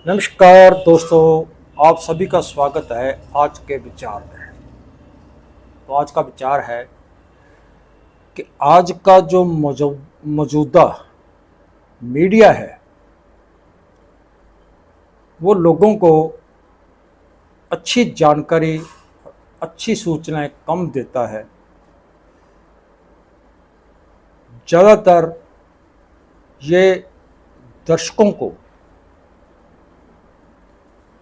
नमस्कार दोस्तों, आप सभी का स्वागत है आज के विचार में। तो आज का विचार है कि आज का जो मौजूदा मीडिया है वो लोगों को अच्छी जानकारी, अच्छी सूचनाएं कम देता है। ज़्यादातर ये दर्शकों को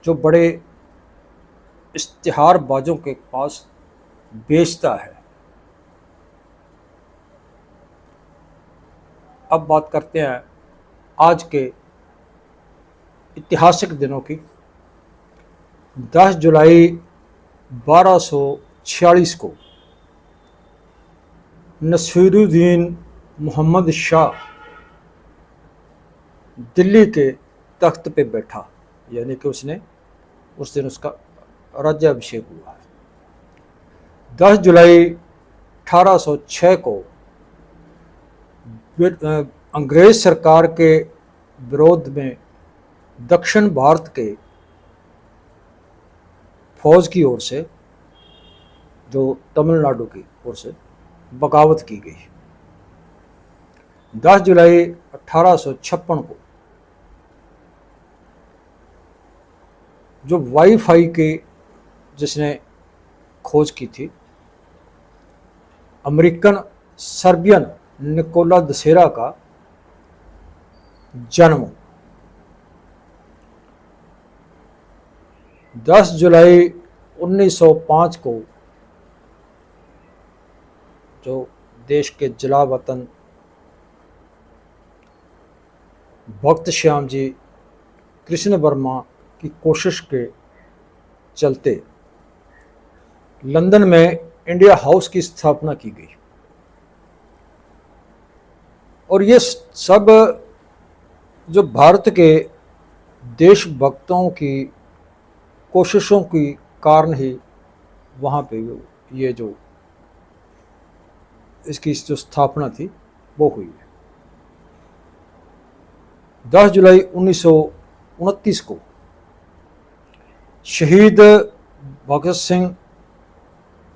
जो बड़े इश्तिहारबाजों के पास बेचता है। अब बात करते हैं आज के ऐतिहासिक दिनों की। 10 जुलाई 1246 को नसीरुद्दीन मोहम्मद शाह दिल्ली के तख्त पे बैठा, यानी कि उसने उस दिन उसका राज्याभिषेक हुआ। 10 जुलाई 1806 को अंग्रेज सरकार के विरोध में दक्षिण भारत के फौज की ओर से, जो तमिलनाडु की ओर से बगावत की गई। 10 जुलाई 1856 को जो वाईफाई के जिसने खोज की थी, अमेरिकन सर्बियन निकोला दसेरा का जन्म। 10 जुलाई 1905 को जो देश के जला वतन भक्त श्याम जी कृष्ण वर्मा की कोशिश के चलते लंदन में इंडिया हाउस की स्थापना की गई। और ये सब जो भारत के देशभक्तों की कोशिशों की कारण ही वहाँ पे ये जो इसकी जो स्थापना थी वो हुई है। 10 जुलाई 1929 को शहीद भगत सिंह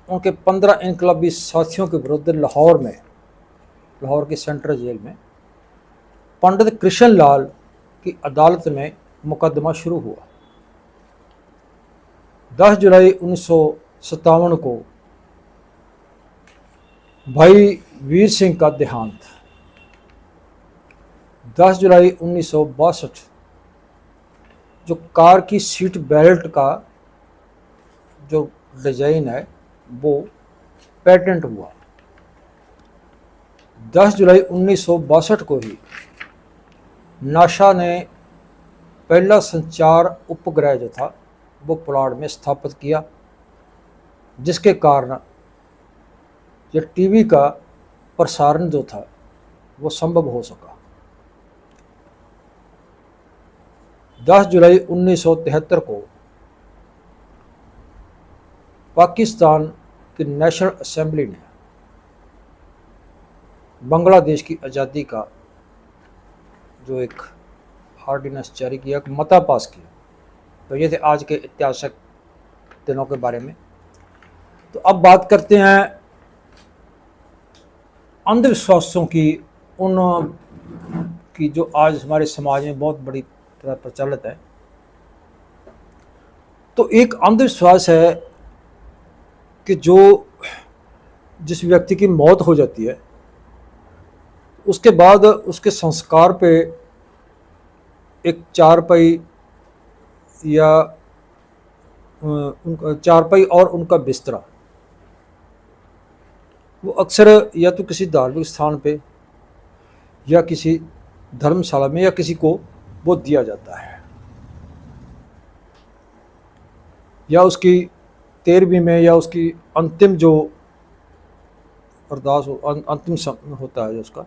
उनके 15 इनकलाबी साथियों के विरुद्ध लाहौर की सेंट्रल जेल में पंडित कृष्ण लाल की अदालत में मुकदमा शुरू हुआ। 10 जुलाई 1957 को भाई वीर सिंह का देहांत। 10 जुलाई 1962 जो कार की सीट बेल्ट का जो डिजाइन है वो पेटेंट हुआ। 10 जुलाई 1962 को ही नासा ने पहला संचार उपग्रह जो था वो पोलैंड में स्थापित किया, जिसके कारण ये टीवी का प्रसारण जो था वो संभव हो सका। 10 जुलाई 1973 को पाकिस्तान की नेशनल असेंबली ने बांग्लादेश की आज़ादी का जो एक ऑर्डिनेंस जारी किया, एक मता पास किया। तो ये थे आज के ऐतिहासिक दिनों के बारे में। तो अब बात करते हैं अंधविश्वासों की, उन की जो आज हमारे समाज में बहुत बड़ी तरह प्रचलित है। तो एक अंधविश्वास है कि जो जिस व्यक्ति की मौत हो जाती है उसके बाद उसके संस्कार पे एक चारपाई या उनका चारपाई और उनका बिस्तरा वो अक्सर या तो किसी धार्मिक स्थान पे या किसी धर्मशाला में या किसी को वो दिया जाता है, या उसकी 13वीं में या उसकी अंतिम जो अरदास अंतिम होता है जो उसका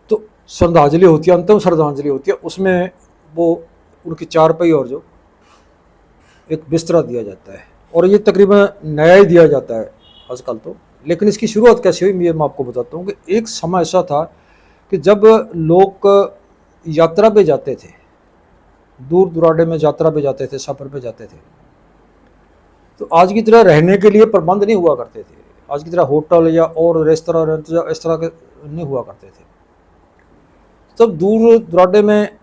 तो श्रद्धांजलि होती है, अंतिम श्रद्धांजलि होती है, उसमें वो उनकी चारपाई और जो एक बिस्तरा दिया जाता है। और ये तकरीबन नया ही दिया जाता है आजकल तो। लेकिन इसकी शुरुआत कैसे हुई मैं आपको बताता हूँ कि एक समय ऐसा था कि जब लोग यात्रा पे जाते थे दूर दुराडे में यात्रा पे जाते थे, सफ़र पे जाते थे, तो आज की तरह रहने के लिए प्रबंध नहीं हुआ करते थे। आज की तरह होटल या और रेस्तरा इस तरह के नहीं हुआ करते थे। तब दूर दुराडे में,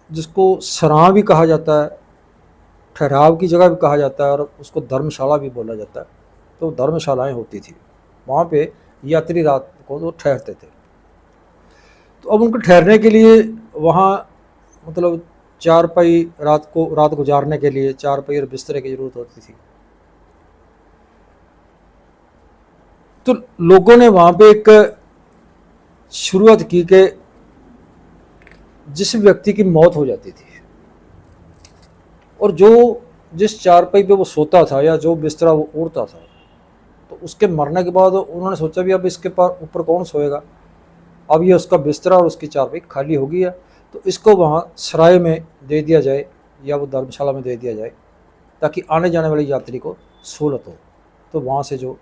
जिसको सराह भी कहा जाता है, ठहराव की जगह भी कहा जाता है, और उसको धर्मशाला भी बोला जाता है, तो धर्मशालाएं होती थी। वहाँ पे यात्री रात को तो ठहरते थे। तो अब उनको ठहरने के लिए वहाँ मतलब चारपाई, रात गुजारने के लिए चारपाई और बिस्तरे की ज़रूरत होती थी। तो लोगों ने वहाँ पे एक शुरुआत की कि जिस व्यक्ति की मौत हो जाती थी और जिस चारपाई पे वो सोता था या जो बिस्तरा वो ओढ़ता था, तो उसके मरने के बाद उन्होंने सोचा भी अब इसके ऊपर कौन सोएगा। अब ये उसका बिस्तरा और उसकी चारपाई खाली हो गई है, तो इसको वहाँ सराय में दे दिया जाए या वो धर्मशाला में दे दिया जाए, ताकि आने जाने वाली यात्री को सहूलत हो। तो वहाँ से जो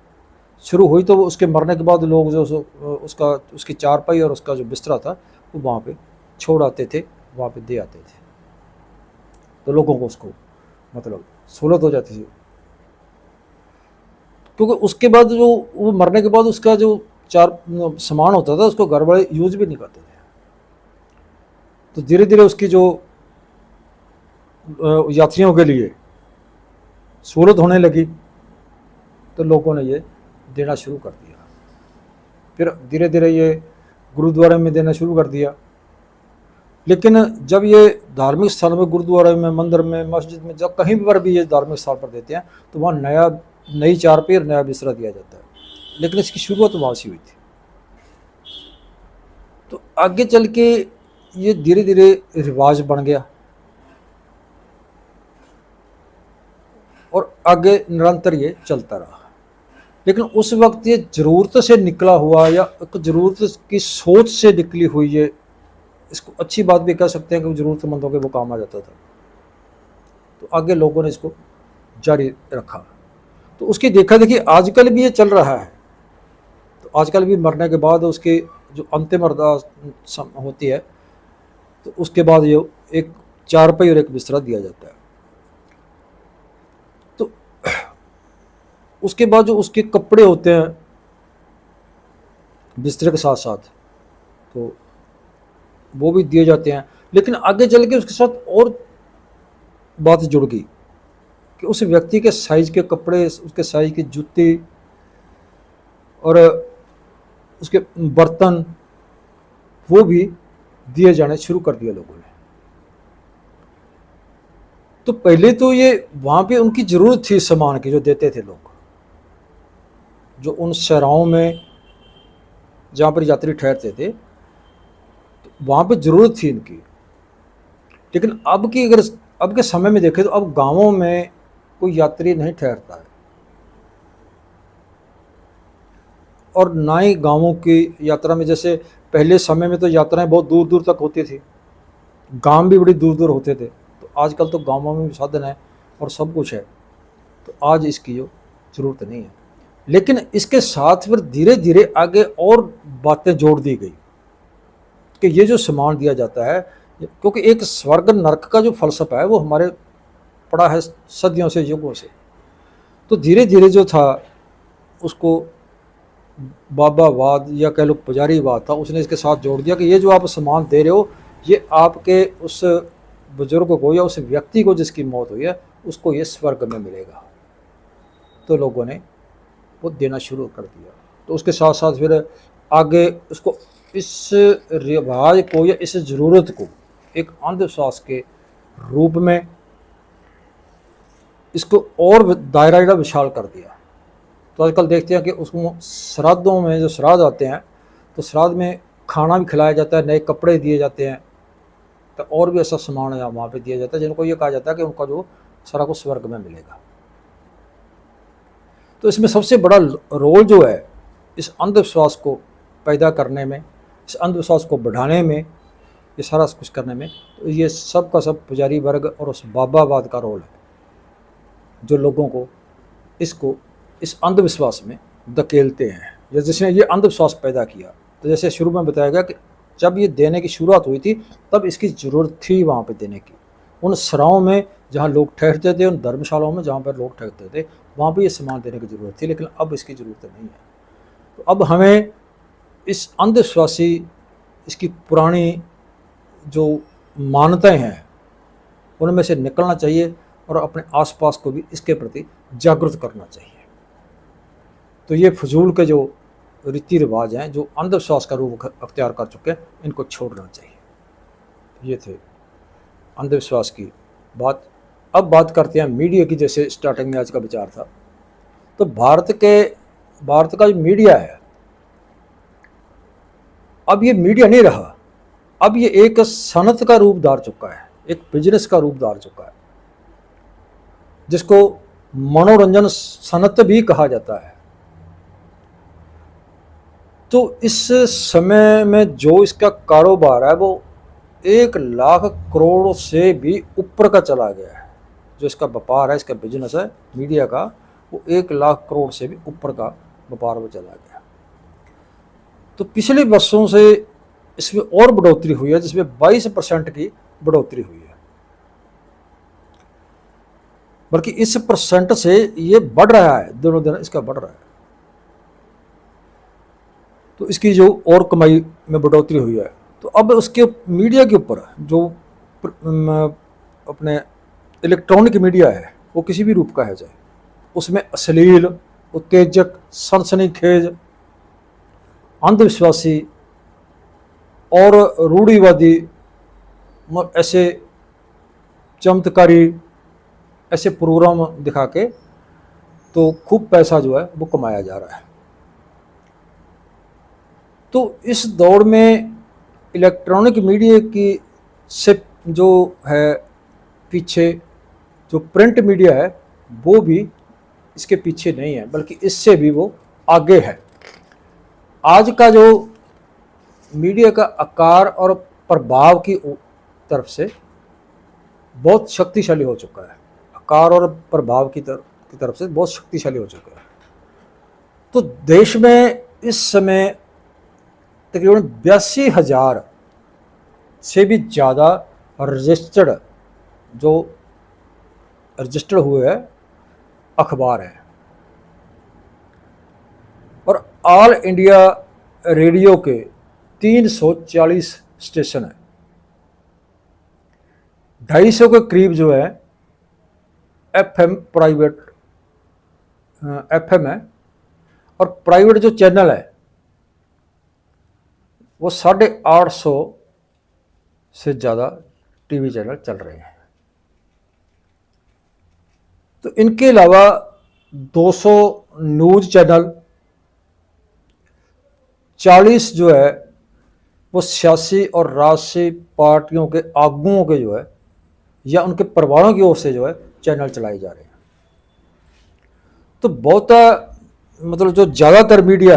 शुरू हुई, तो उसके मरने के बाद लोग जो उसकी चारपाई और उसका जो बिस्तरा था वो वहाँ पे छोड़ आते थे, वहाँ पे दे आते थे, तो लोगों को उसको मतलब सहूलत हो जाती थी। क्योंकि उसके बाद जो वो मरने के बाद उसका जो सामान होता था उसको घर वाले यूज भी नहीं करते थे। तो धीरे धीरे उसकी जो यात्रियों के लिए सहूलत होने लगी, तो लोगों ने ये देना शुरू कर दिया। फिर धीरे धीरे ये गुरुद्वारे में देना शुरू कर दिया। लेकिन जब ये धार्मिक स्थल में, गुरुद्वारे में, मंदिर में, मस्जिद में, जब कहीं पर भी ये धार्मिक स्थल पर देते हैं, तो वहाँ नई चारपाई और नया बिस्तरा दिया जाता है। लेकिन इसकी शुरुआत वहाँ से हुई थी। तो आगे चल के ये धीरे धीरे रिवाज बन गया और आगे निरंतर ये चलता रहा। लेकिन उस वक्त ये ज़रूरत से निकला हुआ या एक ज़रूरत की सोच से निकली हुई, ये इसको अच्छी बात भी कह सकते हैं कि ज़रूरतमंदों के वो काम आ जाता था। तो आगे लोगों ने इसको जारी रखा। तो उसकी देखा देखी आजकल भी ये चल रहा है। तो आजकल भी मरने के बाद उसके जो अंतिम अरदास होती है, तो उसके बाद ये एक चारपाई और एक बिस्तरा दिया जाता है। तो उसके बाद जो उसके कपड़े होते हैं बिस्तरे के साथ साथ, तो वो भी दिए जाते हैं। लेकिन आगे चल के उसके साथ और बात जुड़ गई कि उस व्यक्ति के साइज के कपड़े, उसके साइज के जूते और उसके बर्तन, वो भी दिए जाने शुरू कर दिए लोगों ने। तो पहले तो ये वहाँ पे उनकी ज़रूरत थी सामान की, जो देते थे लोग, जो उन सराओं में जहाँ पर यात्री ठहरते थे, तो वहाँ पे ज़रूरत थी इनकी। लेकिन अब के समय में देखें तो अब गांवों में कोई यात्री नहीं ठहरता है, और ना ही गांवों की यात्रा में, जैसे पहले समय में तो यात्राएं बहुत दूर दूर तक होती थी, गांव भी बड़ी दूर दूर होते थे। तो आजकल तो गांवों में भी साधन है और सब कुछ है, तो आज इसकी जो ज़रूरत नहीं है। लेकिन इसके साथ फिर धीरे धीरे आगे और बातें जोड़ दी गई कि ये जो सामान दिया जाता है, क्योंकि एक स्वर्ग नरक का जो फलसफा है वो हमारे पड़ा है सदियों से, युगों से। तो धीरे धीरे जो था उसको बाबावाद या कह लो पुजारीवाद था, उसने इसके साथ जोड़ दिया कि ये जो आप सामान दे रहे हो, ये आपके उस बुजुर्ग को या उस व्यक्ति को जिसकी मौत हुई है, उसको ये स्वर्ग में मिलेगा। तो लोगों ने वो देना शुरू कर दिया। तो उसके साथ साथ फिर आगे उसको, इस रिवाज को या इस ज़रूरत को एक अंधविश्वास के रूप में इसको और दायरा विशाल कर दिया। तो आजकल देखते हैं कि उसको श्राद्धों में, जो श्राद्ध आते हैं, तो श्राद्ध में खाना भी खिलाया जाता है, नए कपड़े दिए जाते हैं, तो और भी ऐसा सामान है वहाँ पे दिया जाता है, जिनको ये कहा जाता है कि उनका जो सारा कुछ स्वर्ग में मिलेगा। तो इसमें सबसे बड़ा रोल जो है इस अंधविश्वास को पैदा करने में, इस अंधविश्वास को बढ़ाने में, ये सारा कुछ करने में, तो ये सब का सब पुजारी वर्ग और उस बाबावाद का रोल है, जो लोगों को इस अंधविश्वास में धकेलते हैं, या जिसने ये अंधविश्वास पैदा किया। तो जैसे शुरू में बताया गया कि जब ये देने की शुरुआत हुई थी तब इसकी ज़रूरत थी वहाँ पे देने की। उन सराओं में जहाँ लोग ठहरते थे, उन धर्मशालाओं में जहाँ पर लोग ठहरते थे, वहाँ पे ये सामान देने की ज़रूरत थी, लेकिन अब इसकी ज़रूरत नहीं है। तो अब हमें इस अंधविश्वासी, इसकी पुरानी जो मान्यताएं हैं उनमें से निकलना चाहिए और अपने आसपास को भी इसके प्रति जागरूक करना चाहिए। तो ये फजूल के जो रीति रिवाज हैं, जो अंधविश्वास का रूप अख्तियार कर चुके हैं, इनको छोड़ना चाहिए। ये थे अंधविश्वास की बात। अब बात करते हैं मीडिया की, जैसे स्टार्टिंग में आज का विचार था। तो भारत का जो मीडिया है, अब ये मीडिया नहीं रहा, अब ये एक सनत का रूप धार चुका है, एक बिजनेस का रूप धार चुका है, जिसको मनोरंजन सनत भी कहा जाता है। तो इस समय में जो इसका कारोबार है वो 1 लाख करोड़ से भी ऊपर का चला गया है। जो इसका व्यापार है, इसका बिजनेस है मीडिया का, वो 1 लाख करोड़ से भी ऊपर का व्यापार वो चला गया। तो पिछले वर्षों से इसमें और बढ़ोतरी हुई है, जिसमें 22% की बढ़ोतरी हुई है, बल्कि इस परसेंट से ये बढ़ रहा है, दिनों दिन इसका बढ़ रहा है। तो इसकी जो और कमाई में बढ़ोतरी हुई है, तो अब उसके मीडिया के ऊपर जो अपने इलेक्ट्रॉनिक मीडिया है, वो किसी भी रूप का है, चाहे उसमें अश्लील, उत्तेजक, सनसनीखेज, अंधविश्वासी और रूढ़िवादी ऐसे चमत्कारी ऐसे प्रोग्राम दिखा के तो खूब पैसा जो है वो कमाया जा रहा है। तो इस दौर में इलेक्ट्रॉनिक मीडिया की से जो है पीछे, जो प्रिंट मीडिया है वो भी इसके पीछे नहीं है, बल्कि इससे भी वो आगे है। आज का जो मीडिया का आकार और प्रभाव की तरफ से बहुत शक्तिशाली हो चुका है, आकार और प्रभाव की तरफ से बहुत शक्तिशाली हो चुका है। तो देश में इस समय तकरीबन 82,000 से भी ज़्यादा रजिस्टर्ड हुए हैं अखबार हैं, और ऑल इंडिया रेडियो के 340 स्टेशन हैं। 250 के करीब जो है एफएम प्राइवेट एफएम है, और प्राइवेट जो चैनल है वो 850 से ज़्यादा टीवी चैनल चल रहे हैं। तो इनके अलावा 200 न्यूज़ चैनल, 40 जो है वो सियासी और राजसी पार्टियों के आगुओं के जो है या उनके परिवारों की ओर से जो है चैनल चलाए जा रहे हैं। तो बहुत मतलब जो ज़्यादातर मीडिया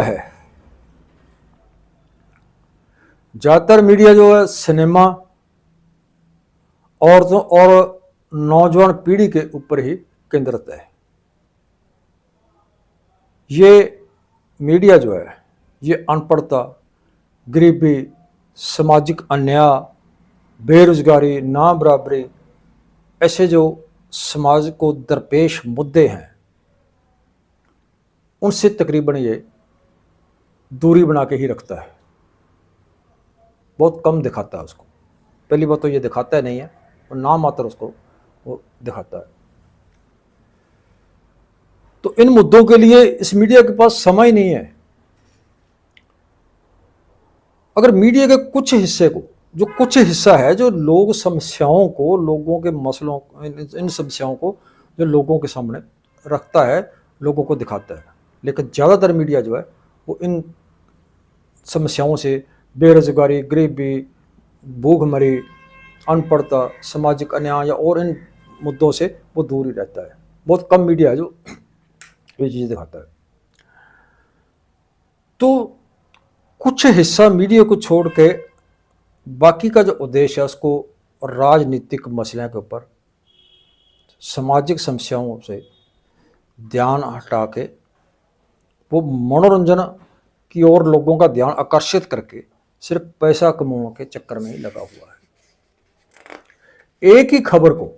जो है सिनेमा और नौजवान पीढ़ी के ऊपर ही केंद्रित है। ये मीडिया जो है ये अनपढ़ता, गरीबी, सामाजिक अन्याय, बेरोजगारी, ना बराबरी, ऐसे जो समाज को दरपेश मुद्दे हैं उनसे तकरीबन ये दूरी बना के ही रखता है, बहुत कम दिखाता है उसको। पहली बात तो ये दिखाता नहीं है, और नाम मात्र उसको वो दिखाता है। तो इन मुद्दों के लिए इस मीडिया के पास समय नहीं है। अगर मीडिया के कुछ हिस्से को, जो कुछ हिस्सा है जो लोग समस्याओं को, लोगों के मसलों, इन समस्याओं को जो लोगों के सामने रखता है, लोगों को दिखाता है, लेकिन ज़्यादातर मीडिया जो है वो इन समस्याओं से, बेरोजगारी, गरीबी, भूखमरी, अनपढ़ता, सामाजिक अन्याय या और इन मुद्दों से वो दूर ही रहता है। बहुत कम मीडिया है जो ये चीज़ दिखाता है। तो कुछ हिस्सा मीडिया को छोड़ के बाकी का जो उद्देश्य है उसको राजनीतिक मसलों के ऊपर, सामाजिक समस्याओं से ध्यान हटा के वो मनोरंजन की ओर लोगों का ध्यान आकर्षित करके सिर्फ पैसा कमाने के चक्कर में ही लगा हुआ है। एक ही खबर को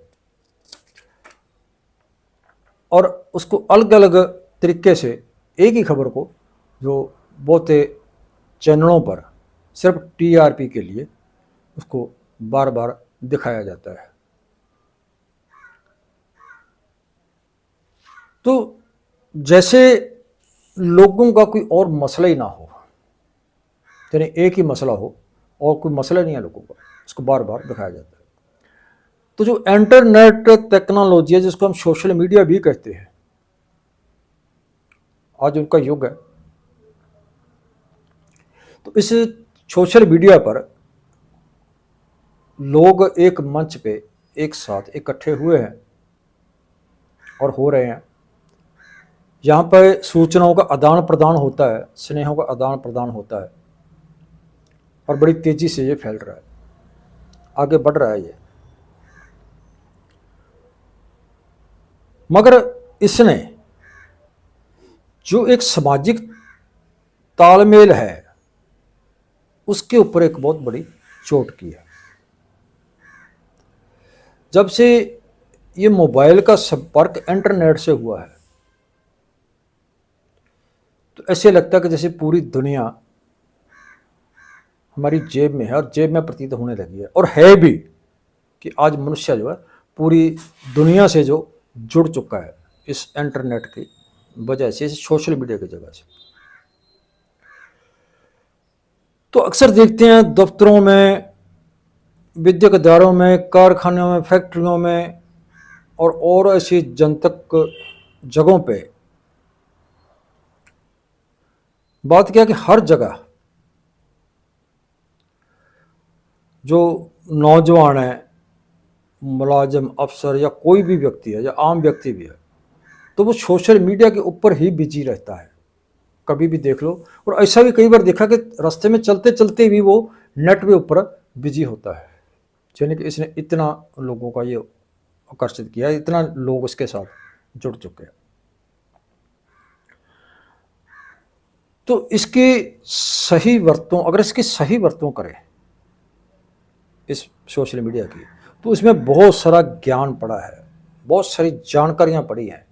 और उसको अलग अलग तरीके से, एक ही खबर को जो बहुत चैनलों पर सिर्फ टीआरपी के लिए उसको बार बार दिखाया जाता है। तो जैसे लोगों का कोई और मसला ही ना हो, यानी एक ही मसला हो और कोई मसला नहीं है लोगों का, उसको बार बार दिखाया जाता है। तो जो इंटरनेट टेक्नोलॉजी है, जिसको हम सोशल मीडिया भी कहते हैं, आज उनका युग है। तो इस सोशल मीडिया पर लोग एक मंच पे एक साथ इकट्ठे हुए हैं और हो रहे हैं। यहाँ पर सूचनाओं का आदान प्रदान होता है, स्नेहों का आदान प्रदान होता है और बड़ी तेजी से ये फैल रहा है, आगे बढ़ रहा है ये। मगर इसने जो एक सामाजिक तालमेल है उसके ऊपर एक बहुत बड़ी चोट की है। जब से ये मोबाइल का संपर्क इंटरनेट से हुआ है तो ऐसे लगता है कि जैसे पूरी दुनिया हमारी जेब में है और जेब में प्रतीत होने लगी है, और है भी कि आज मनुष्य जो है पूरी दुनिया से जो जुड़ चुका है इस इंटरनेट की वजह से, इस सोशल मीडिया की जगह से। तो अक्सर देखते हैं दफ्तरों में, विद्युत इदारों में, कारखानों में, फैक्ट्रियों में और ऐसी जनतक जगहों पे बात क्या कि हर जगह जो नौजवान है, मुलाजिम, अफसर या कोई भी व्यक्ति है या आम व्यक्ति भी है, तो वो सोशल मीडिया के ऊपर ही बिजी रहता है। कभी भी देख लो, और ऐसा भी कई बार देखा कि रास्ते में चलते चलते भी वो नेट के ऊपर बिजी होता है। यानी कि इसने इतना लोगों का ये आकर्षित किया, इतना लोग इसके साथ जुड़ चुके हैं। तो इसकी सही वरतों, अगर इसकी सही वरतों करें इस सोशल मीडिया की, तो इसमें बहुत सारा ज्ञान पड़ा है, बहुत सारी जानकारियां पड़ी हैं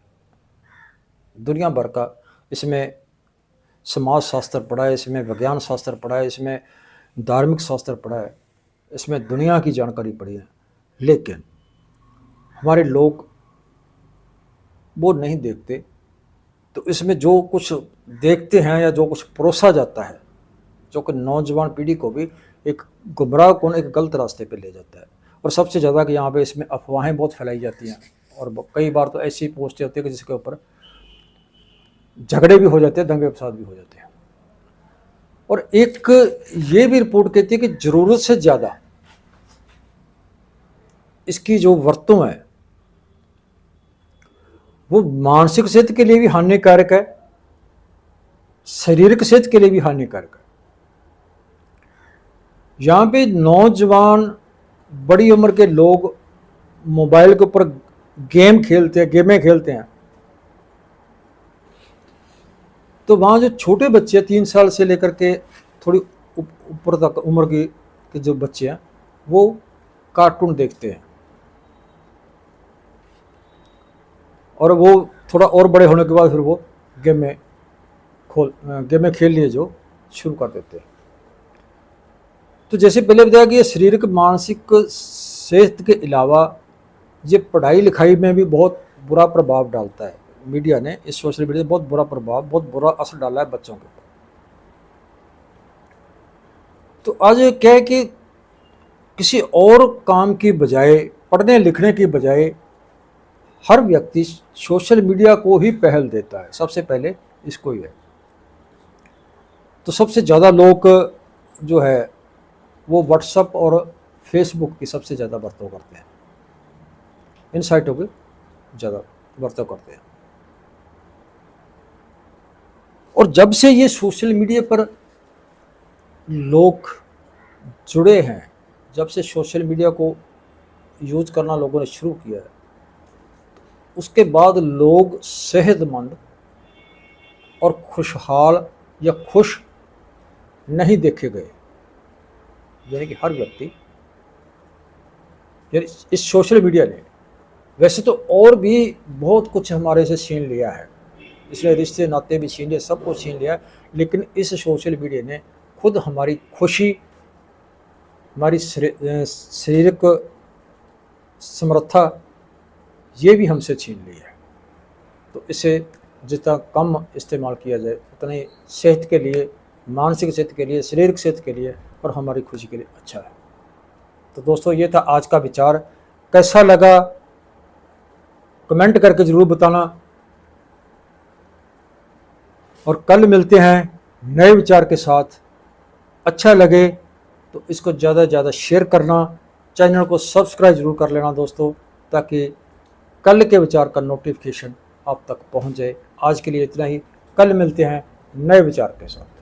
दुनिया भर का। इसमें समाज शास्त्र पढ़ा है, इसमें विज्ञान शास्त्र पढ़ा है, इसमें धार्मिक शास्त्र पढ़ा है, इसमें दुनिया की जानकारी पड़ी है। लेकिन हमारे लोग वो नहीं देखते। तो इसमें जो कुछ देखते हैं या जो कुछ परोसा जाता है, जो कि नौजवान पीढ़ी को भी एक गुमराह कौन, एक गलत रास्ते पे ले जाता है। और सबसे ज़्यादा कि यहाँ पे इसमें अफवाहें बहुत फैलाई जाती हैं, और कई बार तो ऐसी पोस्टें होती है कि जिसके ऊपर झगड़े भी हो जाते हैं, दंगे फसाद भी हो जाते हैं। और एक ये भी रिपोर्ट कहती है कि ज़रूरत से ज़्यादा इसकी जो वरतों है वो मानसिक सेहत के लिए भी हानिकारक है, शारीरिक सेहत के लिए भी हानिकारक है। यहाँ पे नौजवान, बड़ी उम्र के लोग मोबाइल के ऊपर गेमें खेलते हैं। तो वहाँ जो छोटे बच्चे 3 साल से लेकर के थोड़ी ऊपर तक उम्र के जो बच्चे हैं वो कार्टून देखते हैं, और वो थोड़ा और बड़े होने के बाद फिर वो गेमें खेलने जो शुरू कर देते हैं। तो जैसे पहले बताया कि ये शारीरिक मानसिक सेहत के अलावा ये पढ़ाई लिखाई में भी बहुत बुरा प्रभाव डालता है। मीडिया ने, इस सोशल मीडिया ने बहुत बुरा प्रभाव, बहुत बुरा असर डाला है बच्चों के ऊपर। तो आज क्या है कि किसी और काम की बजाय, पढ़ने लिखने की बजाय हर व्यक्ति सोशल मीडिया को ही पहल देता है, सबसे पहले इसको ही है। तो सबसे ज़्यादा लोग जो है वो व्हाट्सएप और फेसबुक की सबसे ज़्यादा बरतव करते हैं, इन साइटों की ज़्यादा बरतव करते हैं। और जब से ये सोशल मीडिया पर लोग जुड़े हैं, जब से सोशल मीडिया को यूज करना लोगों ने शुरू किया है, उसके बाद लोग सेहतमंद और खुशहाल या खुश नहीं देखे गए। यानी कि हर व्यक्ति, यानी इस सोशल मीडिया ने वैसे तो और भी बहुत कुछ हमारे से छीन लिया है, इसलिए रिश्ते नाते भी छीन लिए, सब कुछ छीन लिया, लेकिन इस सोशल मीडिया ने खुद हमारी खुशी, हमारी शारीरिक समर्था, ये भी हमसे छीन ली है। तो इसे जितना कम इस्तेमाल किया जाए उतना ही सेहत के लिए, मानसिक सेहत के लिए, शारीरिक सेहत के लिए और हमारी खुशी के लिए अच्छा है। तो दोस्तों, ये था आज का विचार। कैसा लगा कमेंट करके ज़रूर बताना, और कल मिलते हैं नए विचार के साथ। अच्छा लगे तो इसको ज़्यादा से ज़्यादा शेयर करना, चैनल को सब्सक्राइब जरूर कर लेना दोस्तों, ताकि कल के विचार का नोटिफिकेशन आप तक पहुंच जाए। आज के लिए इतना ही, कल मिलते हैं नए विचार के साथ।